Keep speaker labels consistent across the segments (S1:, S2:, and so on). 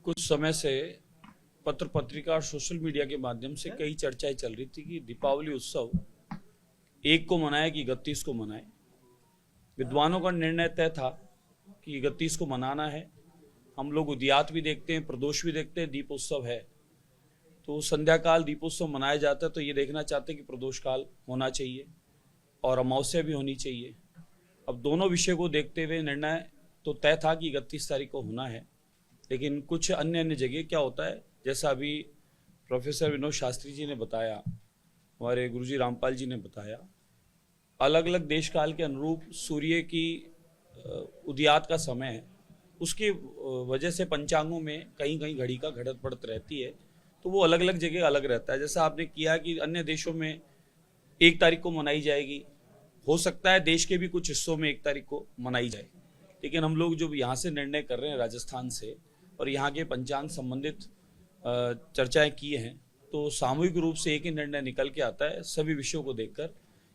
S1: कुछ समय से पत्र पत्रिका और सोशल मीडिया के माध्यम से कई चर्चाएं चल रही थी कि दीपावली उत्सव 1 को मनाए कि 31 को मनाए। विद्वानों का निर्णय तय था कि 31 को मनाना है। हम लोग उदयात भी देखते हैं, प्रदोष भी देखते हैं, दीपोत्सव है तो संध्या काल दीपोत्सव मनाया जाता है, तो ये देखना चाहते हैं कि प्रदोष काल होना चाहिए और अमावस्या भी होनी चाहिए। अब दोनों विषय को देखते हुए निर्णय तो तय था कि 31 तारीख को होना है, लेकिन कुछ अन्य जगह क्या होता है, जैसा अभी प्रोफेसर विनोद शास्त्री जी ने बताया, हमारे गुरुजी रामपाल जी ने बताया, अलग अलग देश काल के अनुरूप सूर्य की उदयात का समय है, उसकी वजह से पंचांगों में कहीं कहीं घड़ी का घटत बढ़त रहती है, तो वो अलग अलग जगह अलग रहता है। जैसा आपने किया कि अन्य देशों में 1 तारीख को मनाई जाएगी, हो सकता है देश के भी कुछ हिस्सों में 1 तारीख को मनाई जाए, लेकिन हम लोग जो यहाँ से निर्णय कर रहे हैं राजस्थान से और यहाँ के पंचांग संबंधित चर्चाएं किए हैं, तो सामूहिक रूप से एक ही निर्णय निकल के आता है सभी विषयों को देखकर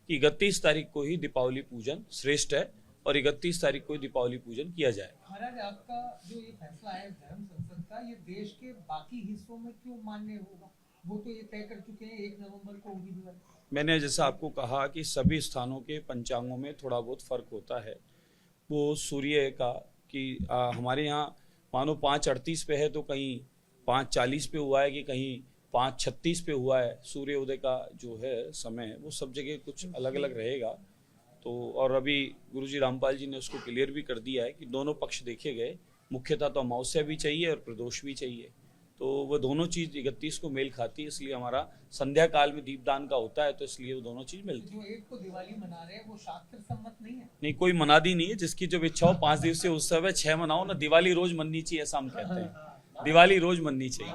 S1: कि 31 तारीख को ही दीपावली पूजन श्रेष्ठ है और 31 तारीख को ही दीपावली पूजन किया जाए।
S2: महाराज, आपका जो ये फैसला है धर्म संसद का, ये देश के बाकी हिस्सों में क्यों मान्य होगा? वो तो ये तय कर चुके हैं 1 नवंबर को होगी दिवाली।
S1: मैंने जैसा आपको कहा कि सभी स्थानों के पंचांगों में थोड़ा बहुत फर्क होता है। वो सूर्य का कि हमारे यहाँ मानो 5:38 पे है तो कहीं 5:40 पे हुआ है कि कहीं 5:36 पे हुआ है। सूर्य उदय का जो है समय वो सब जगह कुछ अलग अलग रहेगा। तो और अभी गुरुजी रामपाल जी ने उसको क्लियर भी कर दिया है कि दोनों पक्ष देखे गए, मुख्यतः तो अमावस्या भी चाहिए और प्रदोष भी चाहिए, तो वो दोनों चीज 31 को मेल खाती है। इसलिए हमारा संध्या काल में दीपदान का होता है, तो इसलिए वो दोनों चीज मिलती है।
S2: जो 1 को दिवाली मना रहे हैं वो शास्त्र सम्मत नहीं है?
S1: नहीं, कोई मनादी नहीं है, जिसकी जो इच्छा हो 5 दिवसीय उत्सव है, 6 मनाओ ना। दिवाली रोज मननी चाहिए, ऐसा हम कहते हैं। दिवाली रोज मननी चाहिए,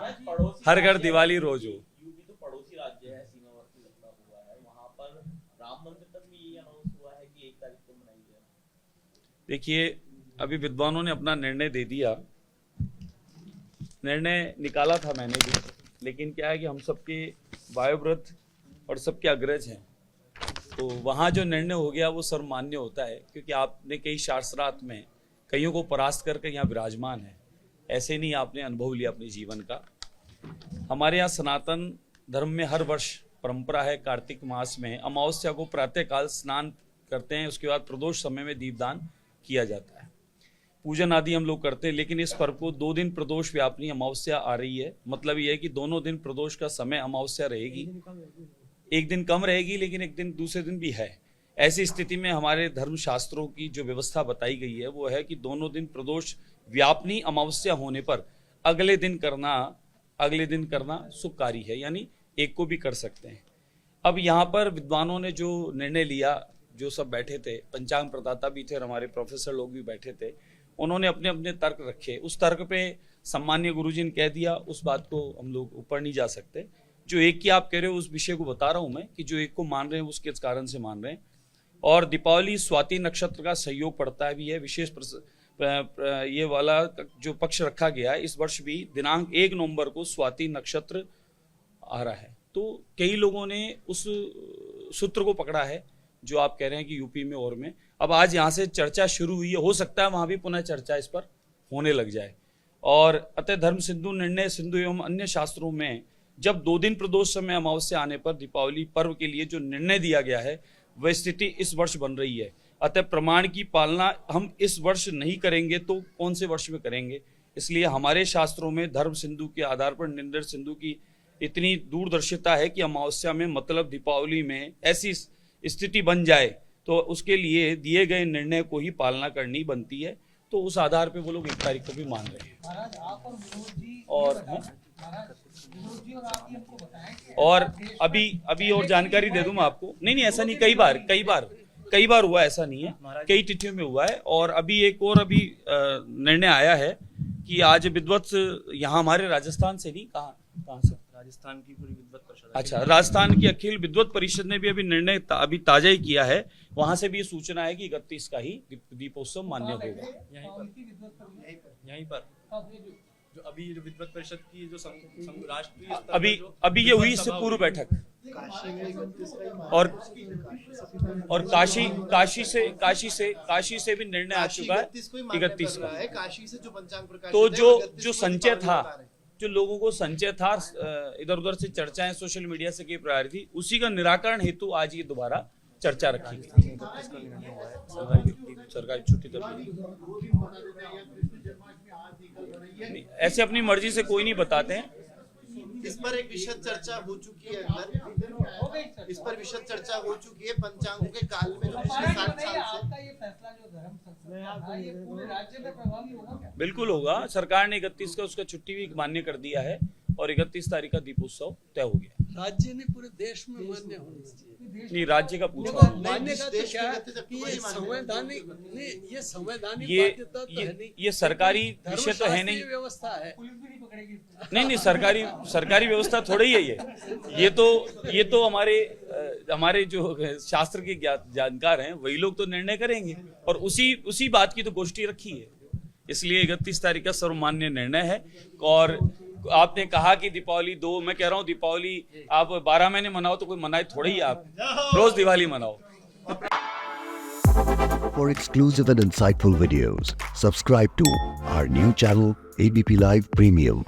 S1: हर घर दिवाली रोज हो।
S3: यूपी तो पड़ोसी राज्य है, सीमावर्ती लगता हुआ है, वहां पर राम मंदिर तक भी ये अनाउंस हुआ है कि 1 तारीख को मनाई जाए।
S1: देखिए, अभी विद्वानों ने अपना निर्णय दे दिया, निर्णय निकाला था मैंने भी, लेकिन क्या है कि हम सबके वायुव्रत और सबके अग्रज हैं, तो वहाँ जो निर्णय हो गया वो सर्वमान्य होता है, क्योंकि आपने कई शास्त्रार्थ में कईयों को परास्त करके यहाँ विराजमान है। ऐसे नहीं आपने अनुभव लिया अपने जीवन का। हमारे यहाँ सनातन धर्म में हर वर्ष परंपरा है, कार्तिक मास में अमावस्या को प्रातःकाल स्नान करते हैं, उसके बाद प्रदोष समय में दीपदान किया जाता है, पूजन आदि हम लोग करते हैं। लेकिन इस पर्व को 2 दिन प्रदोष व्यापनी अमावस्या आ रही है, मतलब ये है कि दोनों दिन प्रदोष का समय अमावस्या रहेगी। 1 दिन कम रहेगी, लेकिन 1 दिन दूसरे दिन भी है। ऐसी स्थिति में हमारे धर्म शास्त्रों की जो व्यवस्था बताई गई है वो है कि दोनों दिन प्रदोष व्यापनी अमावस्या होने पर अगले दिन करना शुभकारी है, यानी 1 को भी कर सकते हैं। अब यहाँ पर विद्वानों ने जो निर्णय लिया, जो सब बैठे थे, पंचांग प्रदाता भी थे और हमारे प्रोफेसर लोग भी बैठे थे, उन्होंने अपने अपने तर्क रखे। उस तर्क पे सम्मान्य गुरुजी ने कह दिया, उस बात को हम लोग ऊपर नहीं जा सकते। जो 1 की आप कह रहे हो उस विषय को बता रहा हूं मैं कि जो 1 को मान रहे हैं उसके कारण से मान रहे हैं। और दीपावली स्वाति नक्षत्र का सहयोग पड़ता है भी है, विशेष ये वाला जो पक्ष रखा गया है, इस वर्ष भी दिनांक 1 नवंबर को स्वाति नक्षत्र आ रहा है। तो कई लोगों ने उस सूत्र को पकड़ा है जो आप कह रहे हैं कि यूपी में और में। अब आज यहाँ से चर्चा शुरू हुई है, हो सकता है वहां भी पुनः चर्चा इस पर होने लग जाए। और अतः धर्म सिंधु निर्णय सिंधु एवं अन्य शास्त्रों में जब 2 दिन प्रदोष समय अमावस्या आने पर दीपावली पर्व के लिए जो निर्णय दिया गया है वह स्थिति इस वर्ष बन रही है। अतः प्रमाण की पालना हम इस वर्ष नहीं करेंगे तो कौन से वर्ष में करेंगे? इसलिए हमारे शास्त्रों में धर्म सिंधु के आधार पर निर्णय सिंधु की इतनी दूरदर्शिता है कि अमावस्या में मतलब दीपावली में ऐसी स्थिति बन जाए तो उसके लिए दिए गए निर्णय को ही पालना करनी बनती है। तो उस आधार पे वो लोग 1 तारीख को भी मान रहे हैं।
S2: महाराज, आप और विनोद जी
S1: और अभी और जानकारी दे दूं मैं आपको। नहीं, ऐसा नहीं, कई बार हुआ, ऐसा नहीं है, कई तिथियों में हुआ है। और अभी एक और निर्णय आया है कि आज विद्वत यहाँ हमारे राजस्थान से नहीं, कहाँ से,
S3: राजस्थान की पूरी विद्वत परिषद,
S1: अच्छा, राजस्थान की अखिल विद्वत परिषद ने भी अभी निर्णय अभी ताजा ही किया है। वहां से भी सूचना है कि 31 का ही दीपोत्सव मान्य होगा।
S3: यहीं पर जो अभी जो विद्वत परिषद की जो राष्ट्रीय
S1: अभी ये हुई इससे पूर्व बैठक, और काशी से भी निर्णय आ चुका है 31 का।
S4: काशी से जो पंचांग प्रकाशित
S1: तो
S4: है, 31
S1: जो
S4: को
S1: संचय
S4: दीपावली
S1: था,
S4: बता रहे हैं।
S1: जो लोगों को संचय था, इधर उधर से चर्चाएं सोशल मीडिया से की जा रही थी, उसी का निराकरण हेतु आज ये दोबारा चर्चा रखी गई। सरकारी छुट्टी तब नहीं, ऐसे अपनी मर्जी से कोई नहीं बताते हैं।
S4: इस पर एक विशद चर्चा हो चुकी है अंदर, इस पर विशद चर्चा हो चुकी है पंचांगों के काल में जो पिछले 60 साल से।
S2: आपका ये फैसला जो धर्म संसद का था, ये पूरे राज्य में प्रभावी होगा क्या?
S1: बिल्कुल होगा। सरकार ने 31 का उसका छुट्टी भी मान्य कर दिया है और 31 तारीख का दीपोत्सव तय हो गया।
S5: राज्य ने पूरे देश में मान्य होना चाहिए।
S1: नहीं, राज्य का पूछा
S5: मान्य का तो
S4: देश
S5: क्या है
S4: के गति
S5: कि
S4: तक
S5: ये
S4: तो वही
S5: संवैधानिक नहीं, ये संवैधानिक
S1: ये
S5: बाध्यता तो है नहीं।
S1: ये सरकारी विषय तो है नहीं।
S5: धर्मशास्त्रीय व्यवस्था है।
S2: पुलिस भी नहीं पकड़ेगी इसको।
S1: नहीं, सरकारी व्यवस्था थोड़ी ही है ये तो हमारे जो शास्त्र के जानकार हैं वही लोग तो निर्णय करेंगे और उसी बात की तो गोष्ठी रखी है। इसलिए 31 तारीख का सर्वमान्य निर्णय है। और आपने कहा कि दीपावली मैं कह रहा हूँ दीपावली आप 12 महीने मनाओ तो कोई मनाए थोड़ी ही, आप रोज दिवाली मनाओ।
S6: For exclusive and insightful videos, subscribe to our new channel ABP Live Premium.